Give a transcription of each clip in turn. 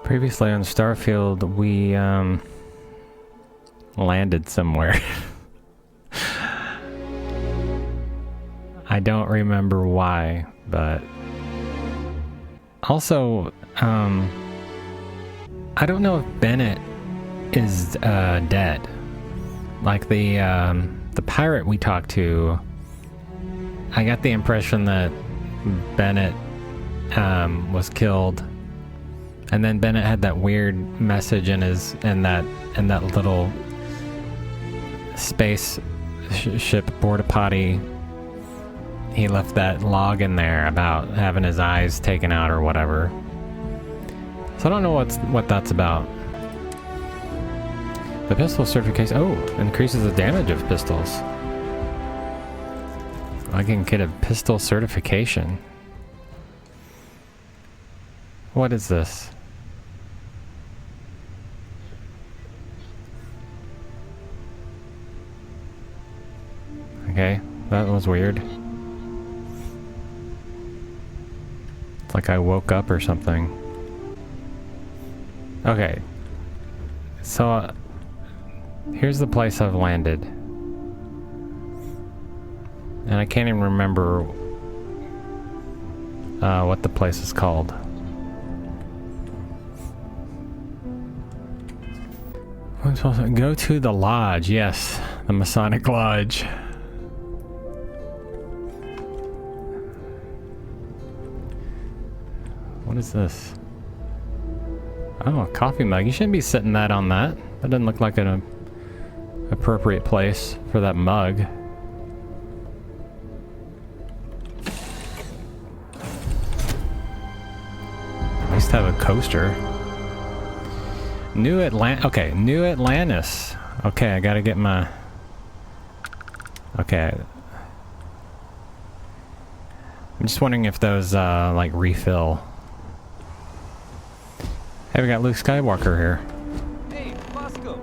Previously on Starfield, we landed somewhere. I don't remember why, but also, I don't know if Bennett is dead. Like the pirate we talked to, I got the impression that Bennett was killed. And then Bennett had that weird message in that little space ship porta potty. He left that log in there about having his eyes taken out or whatever. So I don't know what that's about. The pistol certification. Oh, increases the damage of pistols. I can get a pistol certification. What is this? Okay, that was weird. It's like I woke up or something. Okay. So, here's the place I've landed. And I can't even remember what the place is called. I'm supposed to go to the lodge. Yes, the Masonic Lodge. What is this? Oh, a coffee mug. You shouldn't be sitting that on that. That doesn't look like an appropriate place for that mug. At least have a coaster. New Atlantis. Okay, I gotta get my... Okay. I'm just wondering if those, like, refill. Hey, we got Luke Skywalker here. Hey, Bosco.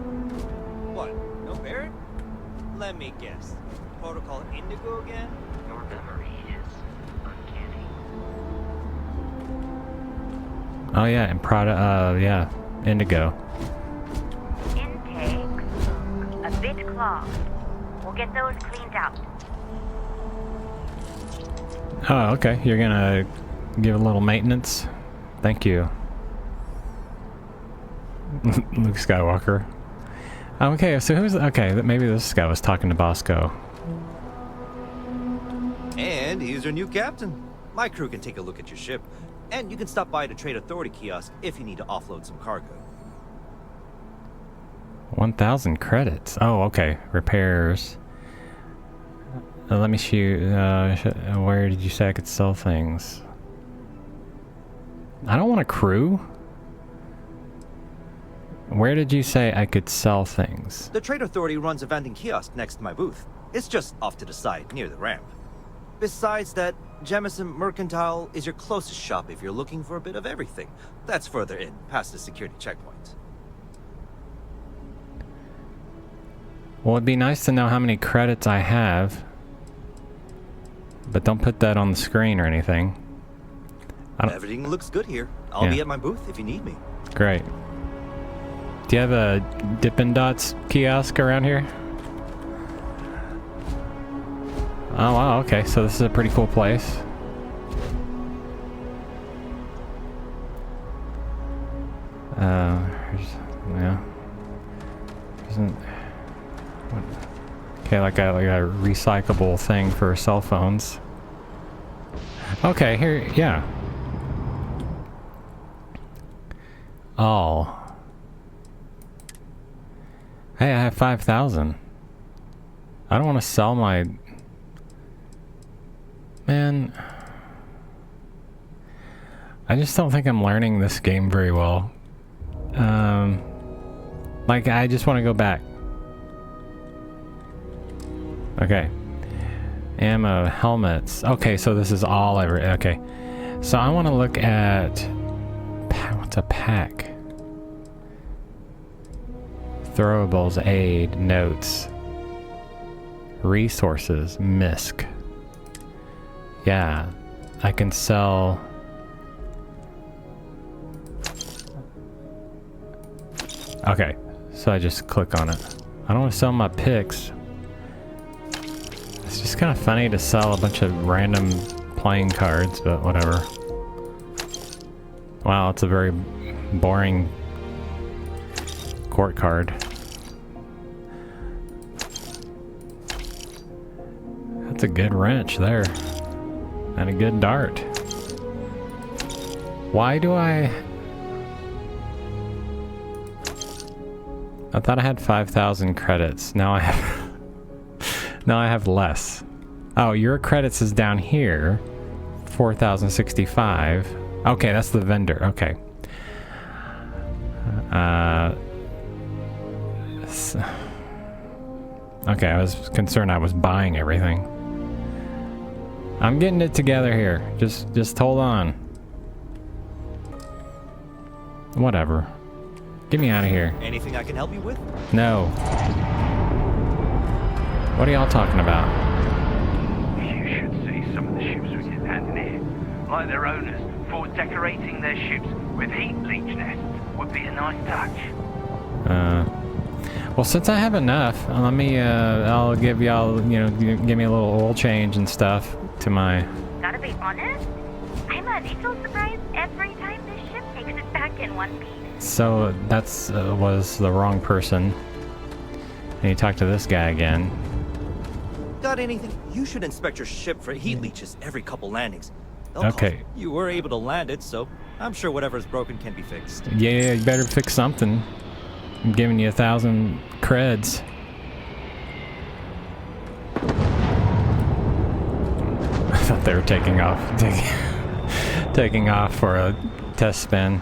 What? No Barrett? Let me guess. Protocol Indigo again? Your memory is uncanny. Oh yeah, and yeah, Indigo. Intakes a bit clogged. We'll get those cleaned out. Oh, okay. You're gonna give a little maintenance? Thank you. Luke Skywalker. Okay, so who's... Okay, maybe this guy was talking to Bosco. And he's your new captain. My crew can take a look at your ship. And you can stop by the Trade Authority kiosk if you need to offload some cargo. 1,000 credits. Oh, okay. Repairs. Let me shoot. Where did you say I could sell things? I don't want a crew. Where did you say I could sell things? The Trade Authority runs a vending kiosk next to my booth. It's just off to the side, near the ramp. Besides that, Jemison Mercantile is your closest shop if you're looking for a bit of everything. That's further in, past the security checkpoint. Well, it'd be nice to know how many credits I have. But don't put that on the screen or anything. Everything looks good here. I'll be at my booth if you need me. Great. Do you have a Dippin' Dots kiosk around here? Oh wow, okay, so this is a pretty cool place. Yeah. Okay, like a recyclable thing for cell phones. Okay, here, yeah. All. Hey, I have 5,000. I don't want to sell my... Man. I just don't think I'm learning this game very well. Like, I just want to go back. Okay. Ammo, helmets. Okay, so this is all okay. So I want to look at... What's a pack? Throwables, aid, notes, resources, misc. Yeah, I can sell Okay, so I just click on it. I don't want to sell my picks. It's just kind of funny to sell a bunch of random playing cards, but whatever. Wow, it's a very boring court card. That's a good wrench there. And a good dart. Why do I thought I had 5,000 credits. Now I have now I have less. Oh, your credits is down here. 4,065. Okay, that's the vendor. Okay. Okay, I was concerned I was buying everything. I'm getting it together here. Just hold on. Whatever. Get me out of here. Anything I can help you with? No. What are y'all talking about? You should see some of the ships we get landing here. Like their owners, thought decorating their ships with heat leech nests would be a nice touch. Well, since I have enough, let me, I'll give y'all, give me a little oil change and stuff to my... Gotta be honest, I'm a little surprised every time this ship makes it back in one piece. So, that's, was the wrong person. And you talk to this guy again. Got anything? You should inspect your ship for heat leeches every couple landings. They'll Okay. cost- You were able to land it, so I'm sure whatever's broken can be fixed. Yeah, you better fix something. I'm giving you 1,000 creds. I thought they were taking off. Taking off for a test spin.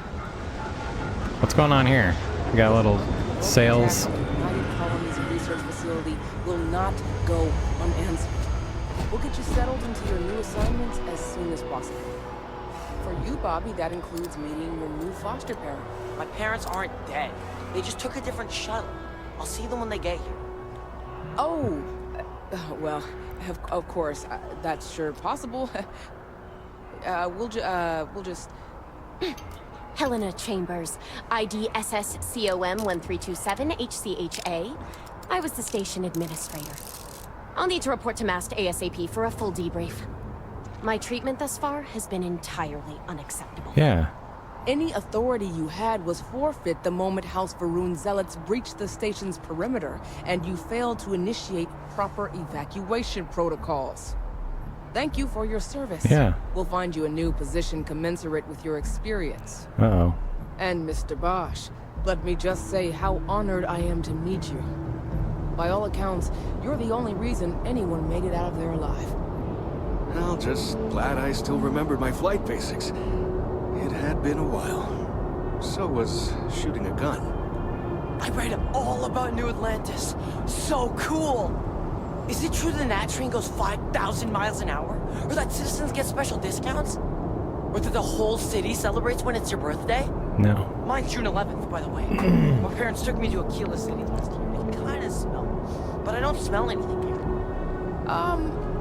What's going on here? We got a little sales. The United Colonies Research Facility will not go unanswered. We'll get you settled into your new assignments as soon as possible. For you, Bobby, that includes meeting your new foster parent. My parents aren't dead. They just took a different shuttle. I'll see them when they get here. Oh, well, of course, that's sure possible. We'll just... Helena Chambers, ID SSCOM 1327 HCHA. I was the station administrator. I'll need to report to MAST ASAP for a full debrief. My treatment thus far has been entirely unacceptable. Yeah. Any authority you had was forfeit the moment House Varun zealots breached the station's perimeter, and you failed to initiate proper evacuation protocols. Thank you for your service. Yeah. We'll find you a new position commensurate with your experience. Uh-oh. And Mr. Bosch, let me just say how honored I am to meet you. By all accounts, you're the only reason anyone made it out of there alive. Well, just glad I still remembered my flight basics. It had been a while. So was shooting a gun. I read all about New Atlantis. So cool! Is it true the Nat train goes 5,000 miles an hour? Or that citizens get special discounts? Or that the whole city celebrates when it's your birthday? No. Mine's June 11th, by the way. My parents took me to Aquila City last year. It kinda smelled. But I don't smell anything here.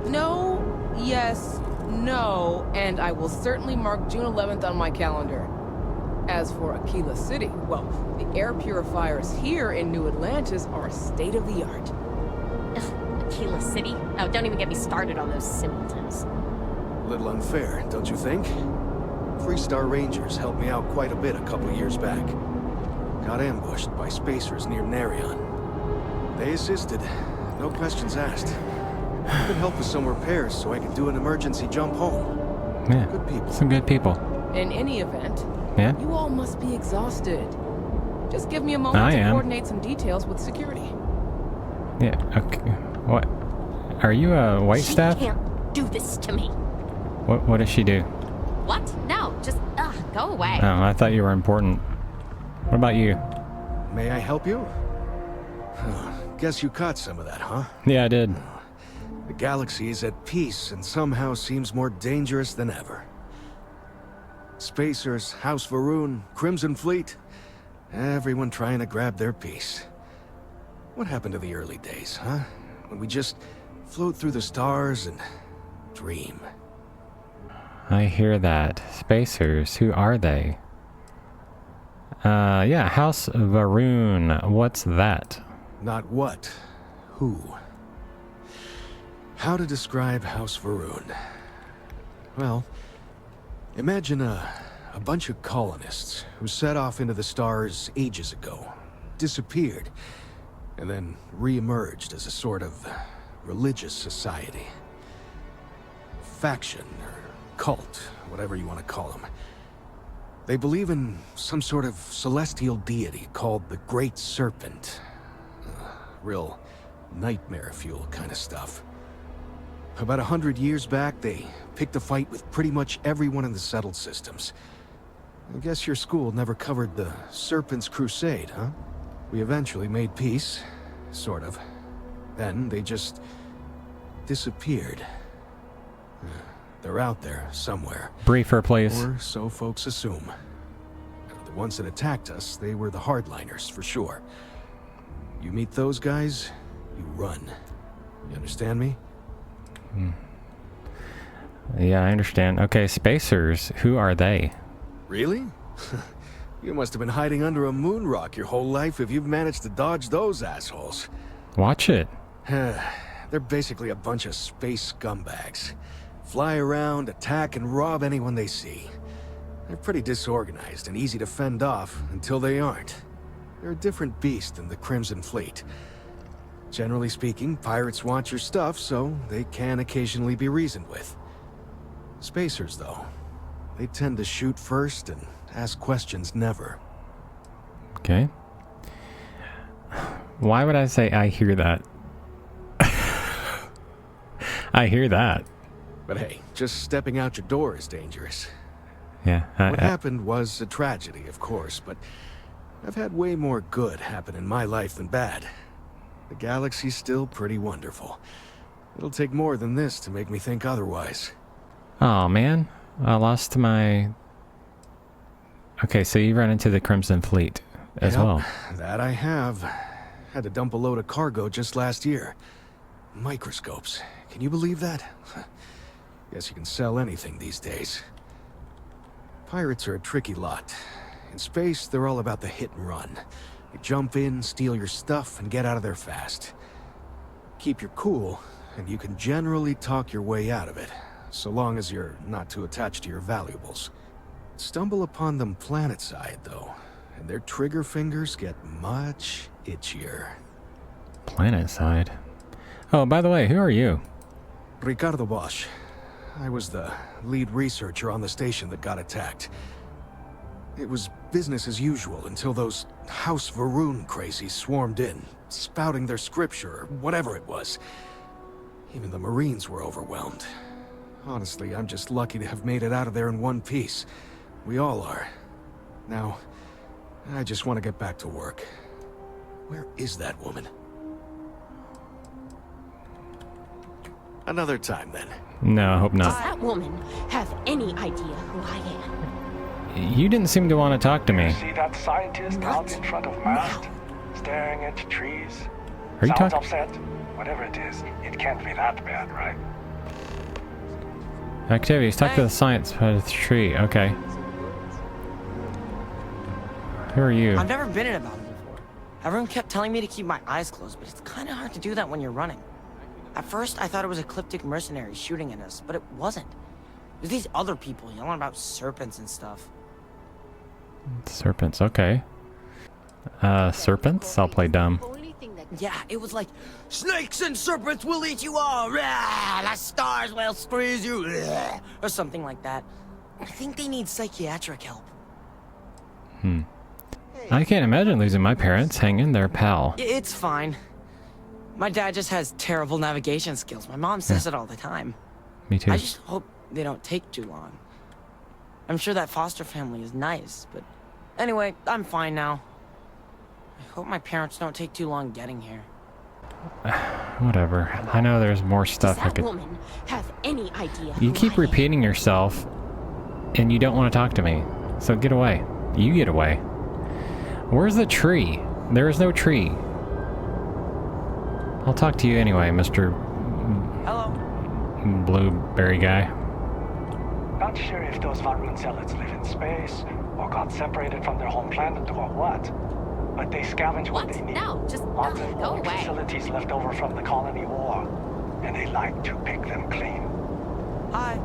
No, yes, no, and I will certainly mark June 11th on my calendar. As for Aquila City, well, the air purifiers here in New Atlantis are state-of-the-art. Aquila City? Oh, don't even get me started on those simpletons. A little unfair, don't you think? Freestar Rangers helped me out quite a bit a couple years back. Got ambushed by spacers near Narion. They assisted, no questions asked. Could help with some repairs so I could do an emergency jump home. Yeah. Good people. Some good people. In any event, Yeah? you all must be exhausted. Just give me a moment I to am. coordinate some details with security. Yeah, okay. What? Are you a white She staff? can't do this to me. What does she do? What? No, just, go away. Oh, I thought you were important. What about you? May I help you? Guess you caught some of that, huh? Yeah, I did. The galaxy is at peace and somehow seems more dangerous than ever. Spacers, House Varun, Crimson Fleet, everyone trying to grab their piece. What happened to the early days, huh? When we just float through the stars and dream. I hear that. Spacers, who are they? Yeah, House Varun. What's that? Not what, who. How to describe House Varun? Well, imagine a bunch of colonists who set off into the stars ages ago, disappeared, and then re-emerged as a sort of religious society. Faction, or cult, whatever you want to call them. They believe in some sort of celestial deity called the Great Serpent. Real nightmare fuel kind of stuff. About 100 years back, they picked a fight with pretty much everyone in the settled systems. I guess your school never covered the Serpent's Crusade, huh? We eventually made peace, sort of. Then they just disappeared. They're out there somewhere. Briefer, please. Or so folks assume. The ones that attacked us, they were the hardliners, for sure. You meet those guys, you run. You understand me? Yeah, I understand. Okay, spacers. Who are they? Really? You must have been hiding under a moon rock your whole life if you've managed to dodge those assholes. Watch it. They're basically a bunch of space scumbags. Fly around, attack, and rob anyone they see. They're pretty disorganized and easy to fend off until they aren't. They're a different beast than the Crimson Fleet. Generally speaking, pirates want your stuff, so they can occasionally be reasoned with. Spacers, though, they tend to shoot first and ask questions never. Okay. Why would I say I hear that? I hear that. But hey, just stepping out your door is dangerous. Yeah. What happened was a tragedy, of course, but I've had way more good happen in my life than bad. The galaxy's still pretty wonderful. It'll take more than this to make me think otherwise. Oh, man. I lost my... Okay, so you run into the Crimson Fleet as well. That I have. Had to dump a load of cargo just last year. Microscopes. Can you believe that? Guess you can sell anything these days. Pirates are a tricky lot. In space, they're all about the hit and run. You jump in, steal your stuff, and get out of there fast. Keep your cool, and you can generally talk your way out of it, so long as you're not too attached to your valuables. Stumble upon them planetside, though, and their trigger fingers get much itchier. Planetside? Oh, by the way, who are you? Ricardo Bosch. I was the lead researcher on the station that got attacked. It was business as usual until those House Varun crazies swarmed in, spouting their scripture or whatever it was. Even the Marines were overwhelmed. Honestly, I'm just lucky to have made it out of there in one piece. We all are. Now, I just want to get back to work. Where is that woman? Another time, then. No, I hope Does not. that woman have any idea who I am? You didn't seem to want to talk to me. See that scientist out in front of mast, staring at trees? Are you Sounds talking? upset. Whatever it is, it can't be that bad, right? Activities. Talk to the science tree. Okay. Who are you? I've never been in a battle before. Everyone kept telling me to keep my eyes closed, but it's kind of hard to do that when you're running. At first, I thought it was ecliptic mercenaries shooting at us, but it wasn't. It was these other people yelling about serpents and stuff. Serpents. Okay. Serpents? I'll play dumb. Yeah, it was like, snakes and serpents will eat you all, rah, the stars will squeeze you, rah, or something like that. I think they need psychiatric help. I can't imagine losing my parents. Hang in there, pal. It's fine. My dad just has terrible navigation skills. My mom says it all the time. Me too. I just hope they don't take too long. I'm sure that foster family is nice, but anyway, I'm fine now. I hope my parents don't take too long getting here. Whatever. I know there's more stuff Does I that could... woman have any idea You who keep I am? repeating yourself, and you don't want to talk to me. So get away. You get away. Where's the tree? There is no tree. I'll talk to you anyway, Mr. Hello. Blueberry guy. Not sure if those Varun zealots live in space or got separated from their home planet or what. But they scavenge what they need. No, just Lots no, of go old away. facilities left over from the colony war. And they like to pick them clean. Hi.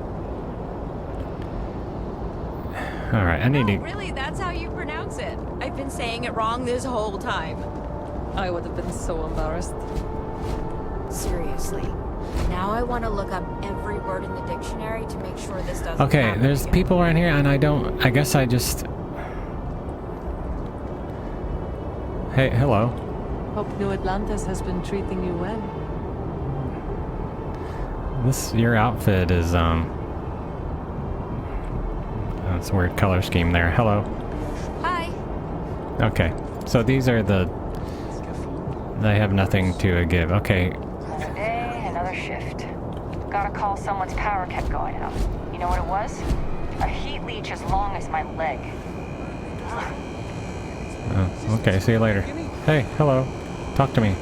Alright, I need to... Really, that's how you pronounce it. I've been saying it wrong this whole time. I would have been so embarrassed. Seriously. Now I want to look up every word in the dictionary to make sure this doesn't Okay, happen there's again. people around here and I guess I just... Hey, hello. Hope New Atlantis has been treating you well. Your outfit is, that's a weird color scheme there. Hello. Hi. Okay, so these are the... They have nothing to give. Okay, Another day, another shift. Got a call someone's power kept going out. You know what it was? A heat leech as long as my leg. okay, see you later. Hey, hello. Talk to me.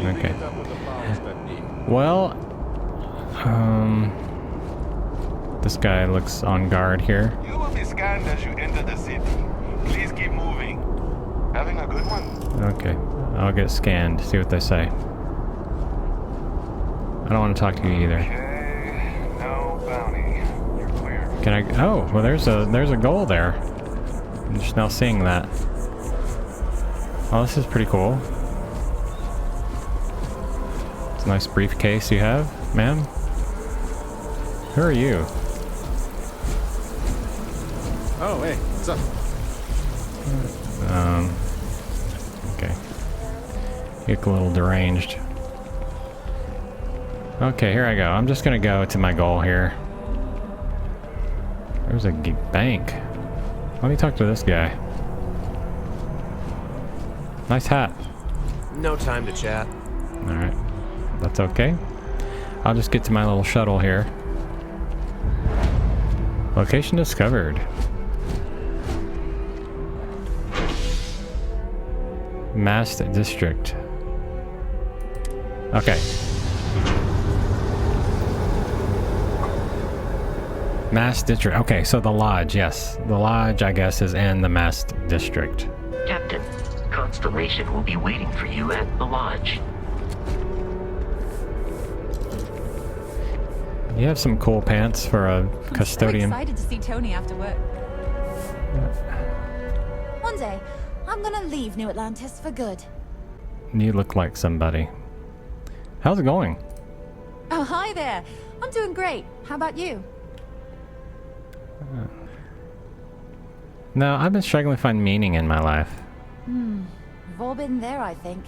Okay. Well, this guy looks on guard here. You will be scanned as you enter the city. Please keep moving. Having a good one? Okay, I'll get scanned, see what they say. I don't want to talk to you either. Okay, no bounty. You're clear. Can I? Oh, well, there's a goal there. I'm just now seeing that. Oh, this is pretty cool. It's a nice briefcase you have, ma'am. Who are you? Oh, hey, what's up? Okay. You look a little deranged. Okay, here I go. I'm just gonna go to my goal here. There's a bank. Let me talk to this guy. Nice hat. No time to chat. Alright. That's okay. I'll just get to my little shuttle here. Location discovered. Mast District. Okay. Mast District. Okay, so the lodge, yes. The lodge, I guess, is in the Mast District. Captain, Constellation will be waiting for you at the lodge. You have some cool pants for a custodian. I'm so excited to see Tony after work. One day, I'm gonna leave New Atlantis for good. You look like somebody. How's it going? Oh, hi there. I'm doing great. How about you? No, I've been struggling to find meaning in my life. We've all been there, I think.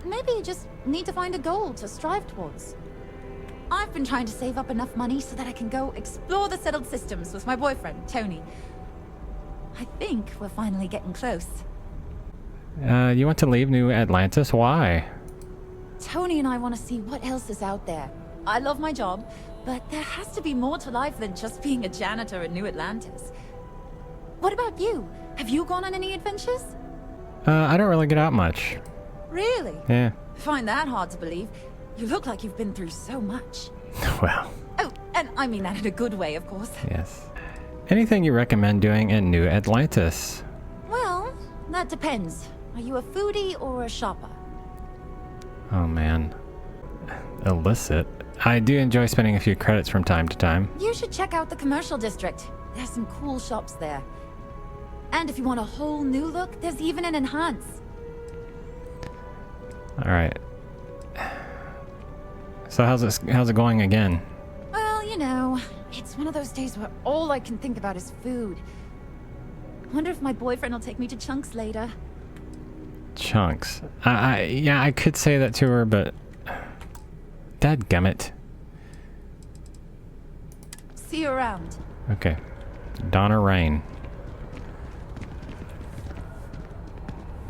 Maybe you just need to find a goal to strive towards. I've been trying to save up enough money so that I can go explore the settled systems with my boyfriend, Tony. I think we're finally getting close. You want to leave New Atlantis? Why? Tony and I want to see what else is out there. I love my job, but there has to be more to life than just being a janitor in New Atlantis. What about you? Have you gone on any adventures? I don't really get out much. Really? Yeah. I find that hard to believe. You look like you've been through so much. Well. Oh, and I mean that in a good way, of course. Yes. Anything you recommend doing in New Atlantis? Well, that depends. Are you a foodie or a shopper? Oh man. Illicit. I do enjoy spending a few credits from time to time. You should check out the commercial district. There's some cool shops there. And if you want a whole new look, there's even an enhance. Alright. So how's it going again? Well, you know, it's one of those days where all I can think about is food. Wonder if my boyfriend will take me to Chunks later. Chunks. Yeah, I could say that to her, but dadgummit. See you around. Okay. Donna Rain.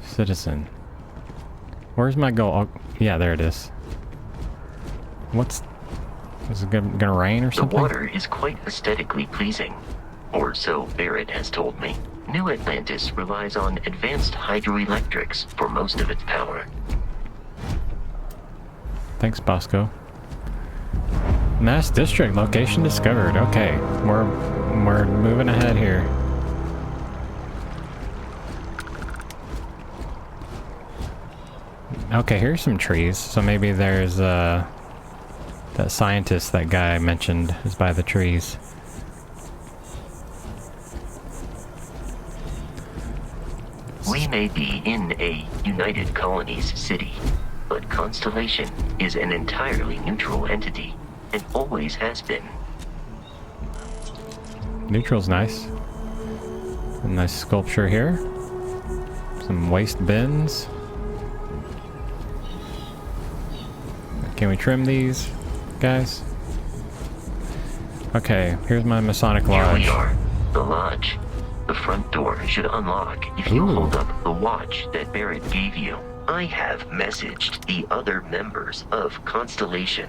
Citizen. Where's my goal? Oh, yeah, there it is. Is it gonna rain or something? The water is quite aesthetically pleasing. Or so Barrett has told me. New Atlantis relies on advanced hydroelectrics for most of its power. Thanks, Bosco. Mass District location discovered. Okay, we're We're moving ahead here. Okay, here's some trees. So maybe there's that scientist that guy mentioned is by the trees. We may be in a United Colonies city, but Constellation is an entirely neutral entity, and always has been. Neutral's nice. A nice sculpture here. Some waste bins. Can we trim these, guys? Okay, here's my Masonic Lodge. Here we are, the lodge. The front door should unlock if you hold up the watch that Barrett gave you. I have messaged the other members of Constellation.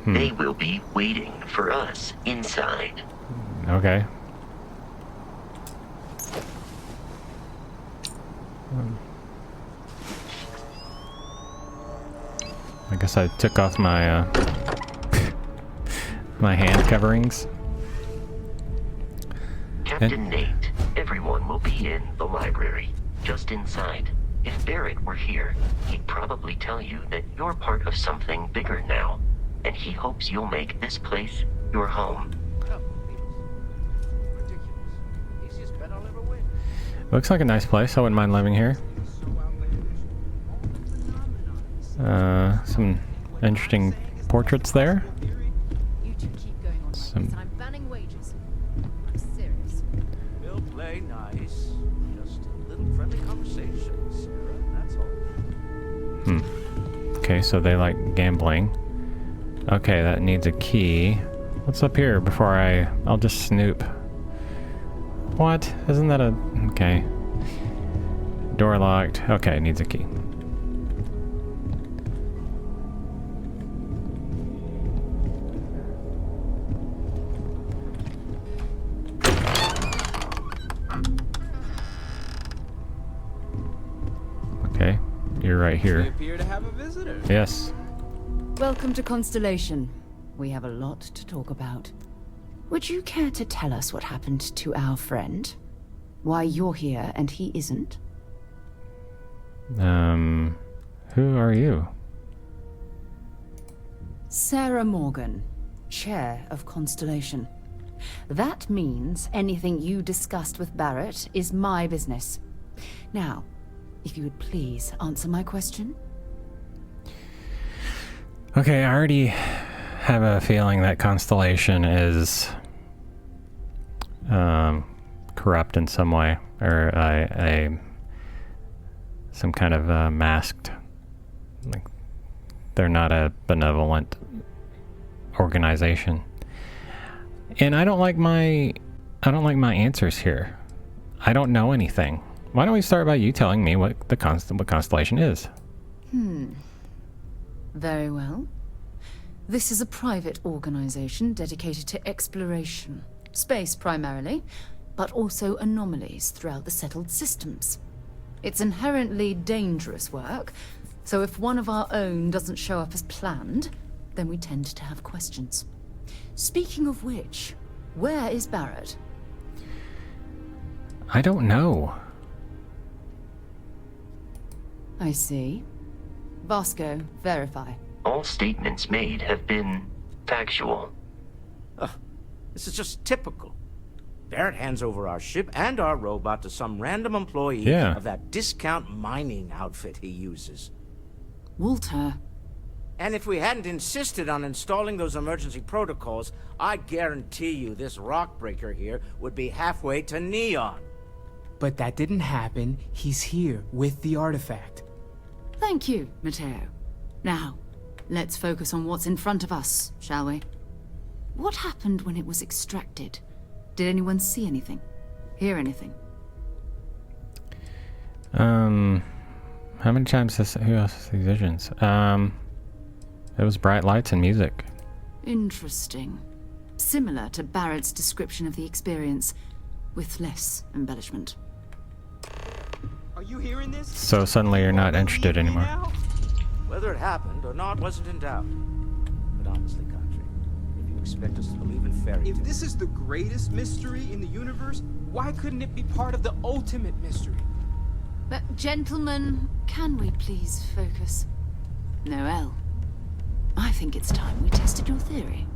They will be waiting for us inside. Okay. I guess I took off my my hand coverings. Captain Nate, everyone will be in the library, just inside. If Barrett were here, he'd probably tell you that you're part of something bigger now, and he hopes you'll make this place your home. Looks like a nice place. I wouldn't mind living here. Some interesting portraits there. Some. I'm banning wages. I'm serious. We'll play nice. Just a little friendly conversation, Sarah. That's all. Okay, so they like gambling. Okay, that needs a key. What's up here before I'll just snoop. What? Isn't that a... Okay. Door locked. Okay, it needs a key. Okay, you're right here. We appear to have a visitor. Yes. Welcome to Constellation. We have a lot to talk about. Would you care to tell us what happened to our friend? Why you're here and he isn't? Who are you? Sarah Morgan, Chair of Constellation. That means anything you discussed with Barrett is my business. Now, if you would please answer my question. Okay, I already have a feeling that Constellation is corrupt in some way, or some kind of masked. Like, they're not a benevolent organization, and I don't like my answers here. I don't know anything. Why don't we start by you telling me what Constellation is? Very well. This is a private organization dedicated to exploration. Space primarily, but also anomalies throughout the settled systems. It's inherently dangerous work, so if one of our own doesn't show up as planned, then we tend to have questions. Speaking of which, where is Barrett? I don't know. I see. Vasco, verify. All statements made have been factual. This is just typical. Barrett hands over our ship and our robot to some random employee of that discount mining outfit he uses. Walter. And if we hadn't insisted on installing those emergency protocols, I guarantee you this rock breaker here would be halfway to Neon. But that didn't happen. He's here with the artifact. Thank you, Matteo. Now, let's focus on what's in front of us, shall we? What happened when it was extracted? Did anyone see anything? Hear anything? How many times who else has these visions? It was bright lights and music. Interesting. Similar to Barrett's description of the experience, with less embellishment. Are you hearing this? So suddenly you're not interested anymore. Whether it happened or not wasn't in doubt. But honestly, Country, if you expect us to believe in fairy tales. If this is the greatest mystery in the universe, why couldn't it be part of the ultimate mystery? But gentlemen, can we please focus? Noel, I think it's time we tested your theory.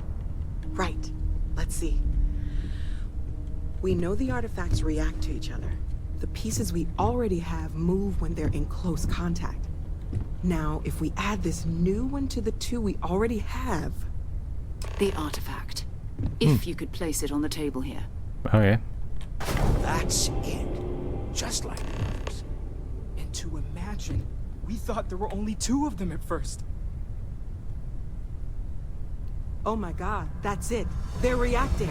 Right. Let's see. We know the artifacts react to each other. The pieces we already have move when they're in close contact. Now, if we add this new one to the two we already have... The artifact. If you could place it on the table here. Oh, yeah. That's it. Just like others. And to imagine, we thought there were only 2 of them at first. Oh my god, that's it. They're reacting.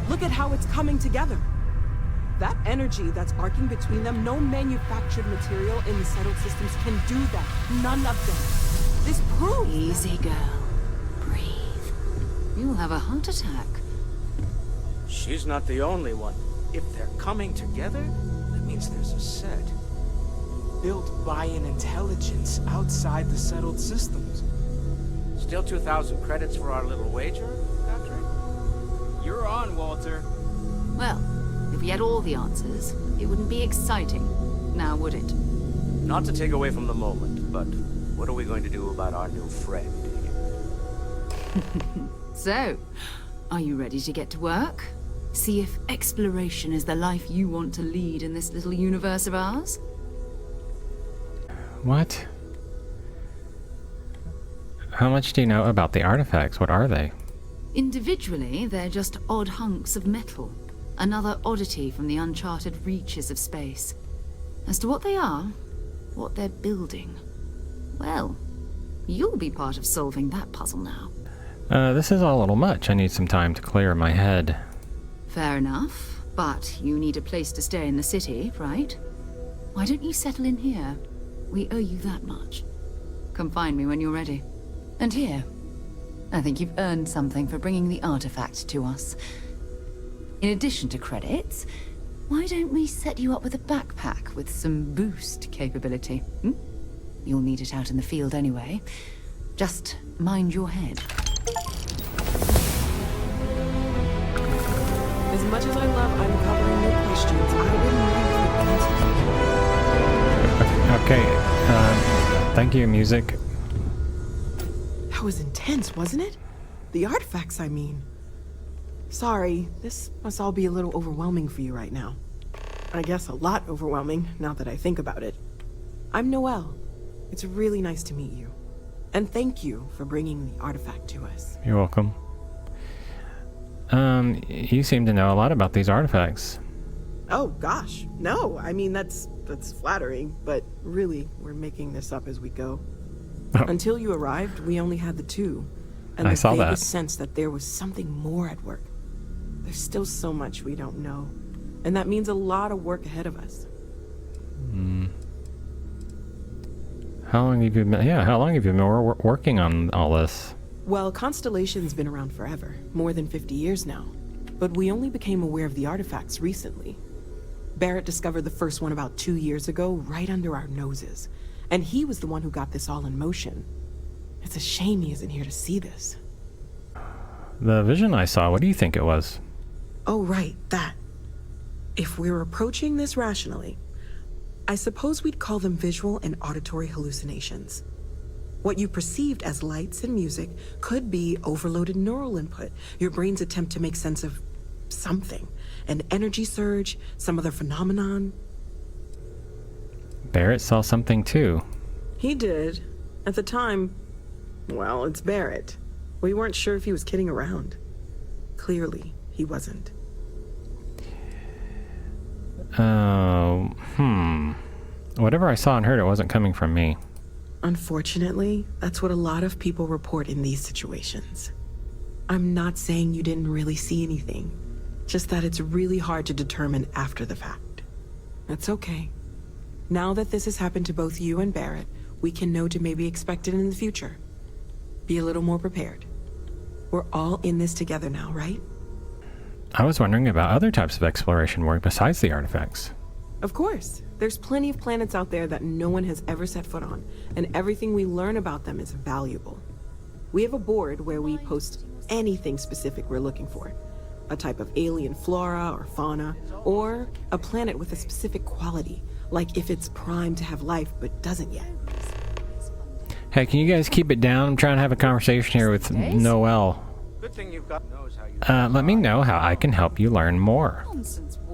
Look at how it's coming together. That energy that's arcing between them, no manufactured material in the settled systems can do that. None of them. This proves... Easy, girl. Breathe. You'll have a heart attack. She's not the only one. If they're coming together, that means there's a set. Built by an intelligence outside the settled systems. Still 2,000 credits for our little wager, Patrick? You're on, Walter. Well, if we had all the answers, it wouldn't be exciting. Now, would it? Not to take away from the moment, but what are we going to do about our new friend here? So, are you ready to get to work? See if exploration is the life you want to lead in this little universe of ours? What? How much do you know about the artifacts? What are they? Individually, they're just odd hunks of metal. Another oddity from the uncharted reaches of space. As to what they are, what they're building, well, you'll be part of solving that puzzle now. This is all a little much. I need some time to clear my head. Fair enough, but you need a place to stay in the city, right? Why don't you settle in here? We owe you that much. Come find me when you're ready. And here, I think you've earned something for bringing the artifact to us. In addition to credits, why don't we set you up with a backpack with some boost capability? You'll need it out in the field anyway. Just mind your head. As much as I love uncovering new questions, I wouldn't Okay, thank you, music. That was intense, wasn't it? The artifacts, I mean. Sorry, this must all be a little overwhelming for you right now. I guess a lot overwhelming, now that I think about it. I'm Noelle. It's really nice to meet you. And thank you for bringing the artifact to us. You're welcome. You seem to know a lot about these artifacts. Oh, gosh. No, I mean, that's flattering, but really, we're making this up as we go. Oh. Until you arrived, we only had the 2. And I saw that. vaguest sense that there was something more at work. There's still so much we don't know. And that means a lot of work ahead of us. How long have you been, how long have you been working on all this? Well, Constellation's been around forever, more than 50 years now. But we only became aware of the artifacts recently. Barrett discovered the first one about 2 years ago, right under our noses. And he was the one who got this all in motion. It's a shame he isn't here to see this. The vision I saw, what do you think it was? Oh, right, that. If we're approaching this rationally, I suppose we'd call them visual and auditory hallucinations. What you perceived as lights and music could be overloaded neural input, your brain's attempt to make sense of something. An energy surge, some other phenomenon. Barrett saw something too. He did. At the time, well, it's Barrett. We weren't sure if he was kidding around. Clearly, he wasn't. Whatever I saw and heard, it wasn't coming from me. Unfortunately, that's what a lot of people report in these situations. I'm not saying you didn't really see anything, just that it's really hard to determine after the fact. That's okay. Now that this has happened to both you and Barrett, we can know to maybe expect it in the future. Be a little more prepared. We're all in this together now, right? I was wondering about other types of exploration work besides the artifacts. Of course. There's plenty of planets out there that no one has ever set foot on, and everything we learn about them is valuable. We have a board where we post anything specific we're looking for. A type of alien flora or fauna, or a planet with a specific quality, like if it's primed to have life but doesn't yet. Hey, can you guys keep it down? I'm trying to have a conversation here with Noelle. Good thing you've got knows how you Let me know how I can help you learn more.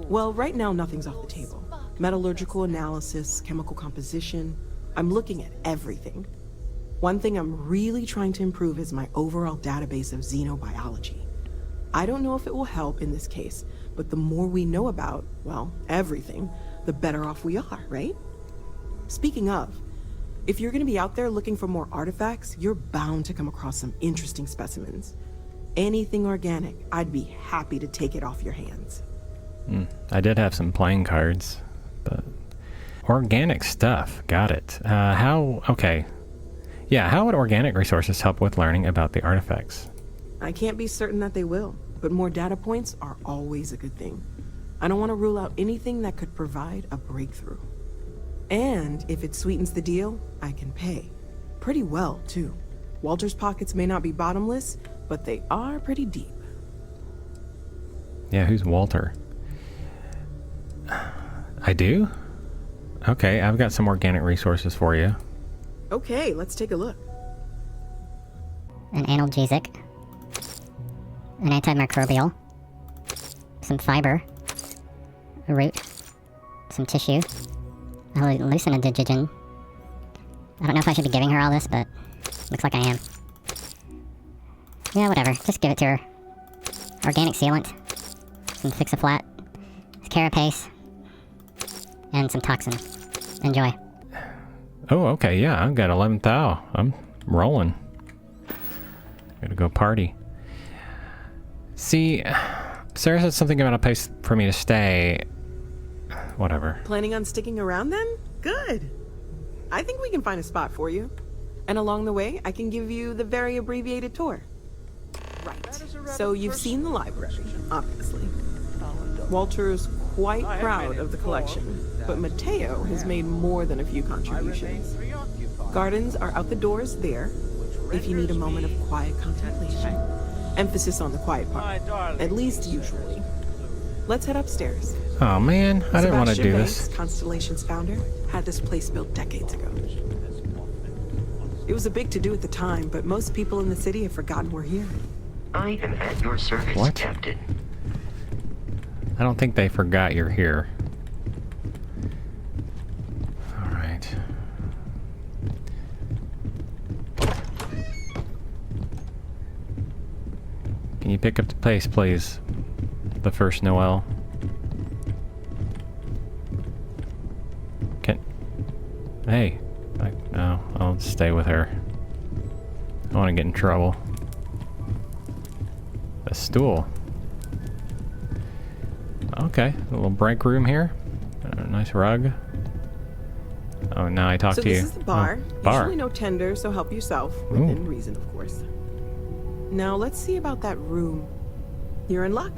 Well, right now nothing's off the table. Metallurgical analysis, chemical composition. I'm looking at everything. One thing I'm really trying to improve is my overall database of xenobiology. I don't know if it will help in this case, but the more we know about, well, everything, the better off we are, right? Speaking of, if you're gonna be out there looking for more artifacts, you're bound to come across some interesting specimens. Anything organic, I'd be happy to take it off your hands. I did have some playing cards, but organic stuff, got it. Okay. Yeah, how would organic resources help with learning about the artifacts? I can't be certain that they will, but more data points are always a good thing. I don't want to rule out anything that could provide a breakthrough. And if it sweetens the deal, I can pay. Pretty well, too. Walter's pockets may not be bottomless, but they are pretty deep. Yeah, who's Walter? I do? Okay, I've got some organic resources for you. Okay, let's take a look. An analgesic. An antimicrobial. Some fiber. A root. Some tissue. A hallucinogen. I don't know if I should be giving her all this, but looks like I am. Yeah, whatever. Just give it to her. Organic sealant. Some fix-a-flat. Carapace. And some toxin. Enjoy. Oh, okay, yeah, I've got 11th thou. I'm rolling. Gotta go party. See, Sarah said something about a place for me to stay. Whatever. Planning on sticking around then? Good. I think we can find a spot for you. And along the way, I can give you the very abbreviated tour. Right. So you've seen the library, obviously. Walter's quite proud of the collection, but Mateo has made more than a few contributions. Gardens are out the doors there, if you need a moment of quiet contemplation. Emphasis on the quiet part, at least usually. Let's head upstairs. Oh man, I didn't want to do this. Constellation's founder, had this place built decades ago. It was a big to-do at the time, but most people in the city have forgotten we're here. I am at your service, What? Captain. I don't think they forgot you're here. Alright. Can you pick up the pace, please? The first Noelle. Hey. No, I'll stay with her. I don't want to get in trouble. A stool. Okay, a little break room here. A nice rug. Oh, now I talk to you. So this is the bar. Bar. Usually no tender, so help yourself. Within reason, of course. Now let's see about that room. You're in luck.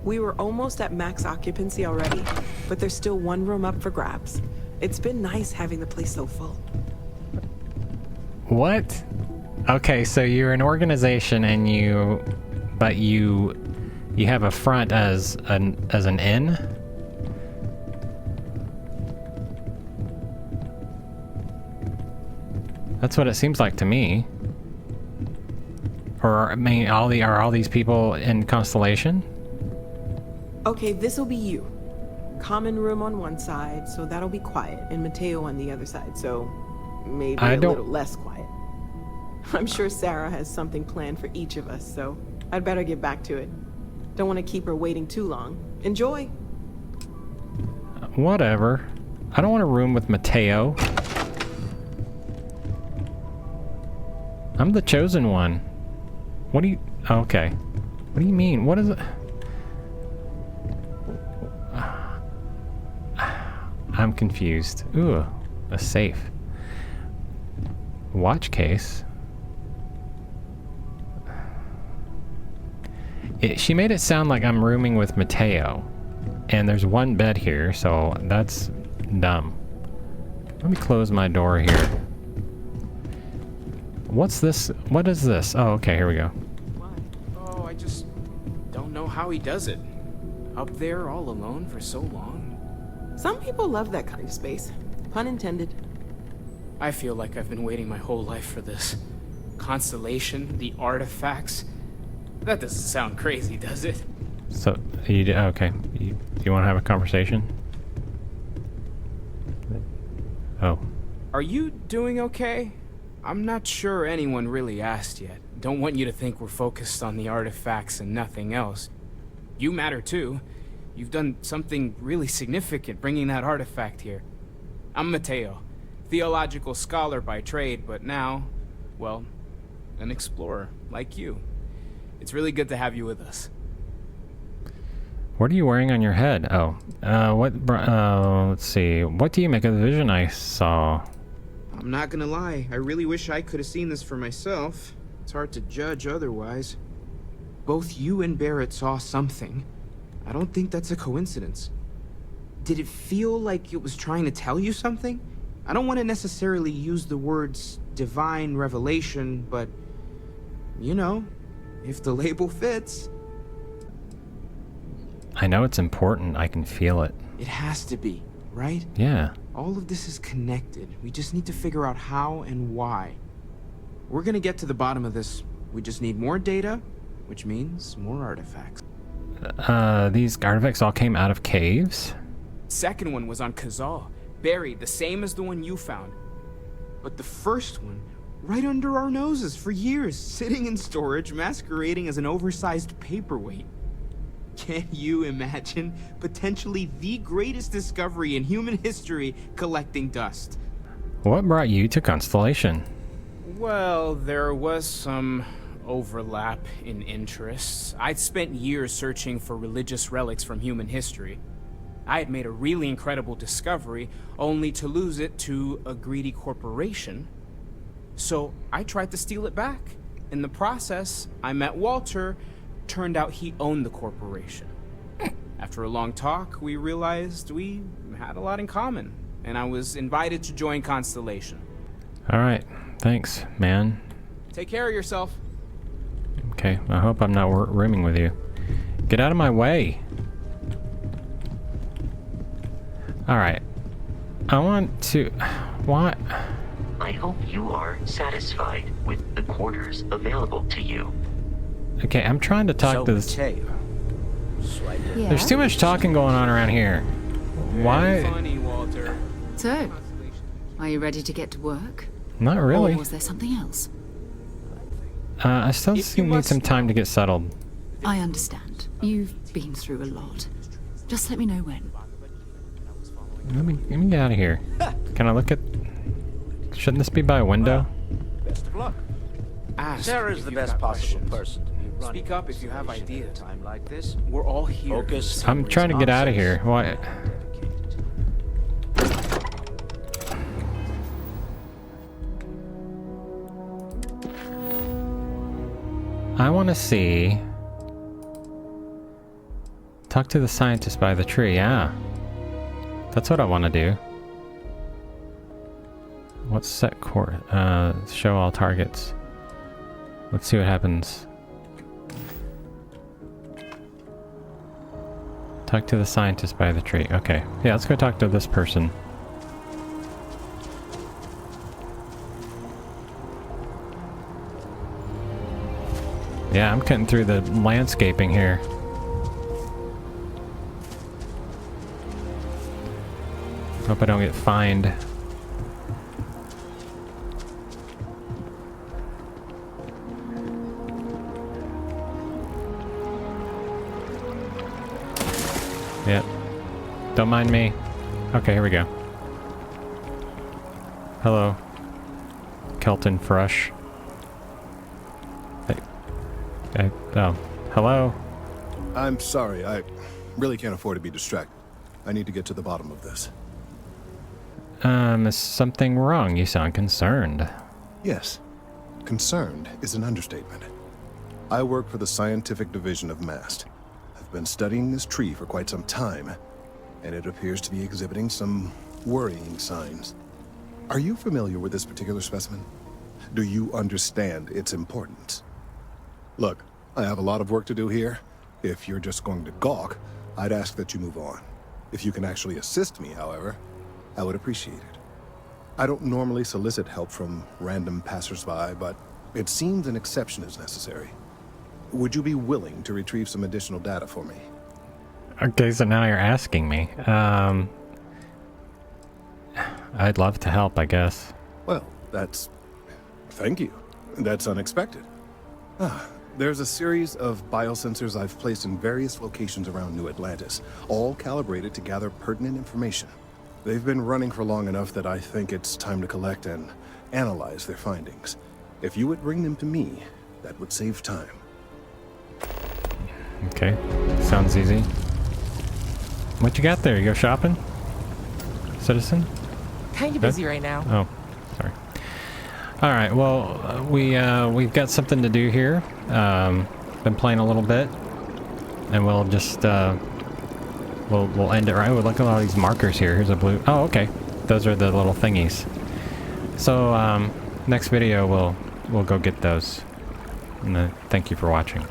We were almost at max occupancy already, but there's still one room up for grabs. It's been nice having the place so full. What? Okay, so you're an organization and you have a front as an inn? That's what it seems like to me. Or I mean, are all these people in Constellation? Okay, this'll be you. Common room on one side, so that'll be quiet, and Mateo on the other side, so maybe a little less quiet. I'm sure Sarah has something planned for each of us, so I'd better get back to it. Don't want to keep her waiting too long. Enjoy! Whatever. I don't want a room with Mateo. I'm the chosen one. What do you... Okay. What do you mean? What is it? I'm confused. Ooh, a safe. Watch case. She made it sound like I'm rooming with Mateo. And there's one bed here, so that's dumb. Let me close my door here. What's this? What is this? Oh, okay, here we go. how he does it. Up there all alone for so long. Some people love that kind of space. Pun intended. I feel like I've been waiting my whole life for this. Constellation, the artifacts. That doesn't sound crazy, does it? So, okay. You want to have a conversation? Oh. Are you doing okay? I'm not sure anyone really asked yet. Don't want you to think we're focused on the artifacts and nothing else. You matter too. You've done something really significant bringing that artifact here. I'm Mateo, theological scholar by trade, but now, well, an explorer like you. It's really good to have you with us. What are you wearing on your head? Oh, let's see. What do you make of the vision I saw? I'm not gonna lie, I really wish I could have seen this for myself. It's hard to judge otherwise. Both you and Barrett saw something. I don't think that's a coincidence. Did it feel like it was trying to tell you something? I don't want to necessarily use the words divine revelation, but, you know, if the label fits. I know it's important. I can feel it. It has to be, right? Yeah. All of this is connected. We just need to figure out how and why. We're gonna get to the bottom of this. We just need more data, which means more artifacts. These artifacts all came out of caves? Second one was on Kazal, buried, the same as the one you found. But the first one, right under our noses for years, sitting in storage, masquerading as an oversized paperweight. Can you imagine potentially the greatest discovery in human history collecting dust? What brought you to Constellation? Well, there was some overlap in interests. I'd spent years searching for religious relics from human history. I had made a really incredible discovery, only to lose it to a greedy corporation. So I tried to steal it back. In the process, I met Walter. Turned out he owned the corporation. After a long talk, we realized we had a lot in common, and I was invited to join Constellation. Alright, thanks, man. Take care of yourself. Okay, I hope I'm not rooming with you. Get out of my way! Alright. I want to... What? I hope you are satisfied with the quarters available to you. Okay, I'm trying to talk to this... Yeah? There's too much talking going on around here. Why? Funny, Walter. So, are you ready to get to work? Not really. Or was there something else? I still need some time to get settled. I understand. You've been through a lot. Just let me know when. Let me get out of here. Can I look at... Shouldn't this be by a window? Best of luck. Sarah's the best possible person to be running. Speak up if you have ideas. Time like this. We're all here. Focus. I'm trying to get out of here. Why? I want to see... Talk to the scientist by the tree, yeah. That's what I want to do. What's set course? Show all targets. Let's see what happens. Talk to the scientist by the tree. Okay. Yeah, let's go talk to this person. Yeah, I'm cutting through the landscaping here. Hope I don't get fined. Yep. Don't mind me. Okay, here we go. Hello. Kelton Fresh. Oh. Hello? I'm sorry, I really can't afford to be distracted. I need to get to the bottom of this. Is something wrong? You sound concerned. Yes. Concerned is an understatement. I work for the scientific division of MAST. I've been studying this tree for quite some time, and it appears to be exhibiting some worrying signs. Are you familiar with this particular specimen? Do you understand its importance? Look, I have a lot of work to do here. If you're just going to gawk, I'd ask that you move on. If you can actually assist me, however, I would appreciate it. I don't normally solicit help from random passersby, but it seems an exception is necessary. Would you be willing to retrieve some additional data for me? Okay, so now you're asking me. I'd love to help, I guess. Well, thank you. That's unexpected. There's a series of biosensors I've placed in various locations around New Atlantis, all calibrated to gather pertinent information. They've been running for long enough that I think it's time to collect and analyze their findings. If you would bring them to me, that would save time. Okay, sounds easy. What you got there? You go shopping? Citizen? Kinda busy right now. Oh, sorry. Alright, well, we've got something to do here. Been playing a little bit. And we'll just, we'll end it right. We'll look at all these markers here. Here's a blue... Oh, okay. Those are the little thingies. So, next video, we'll go get those. And thank you for watching.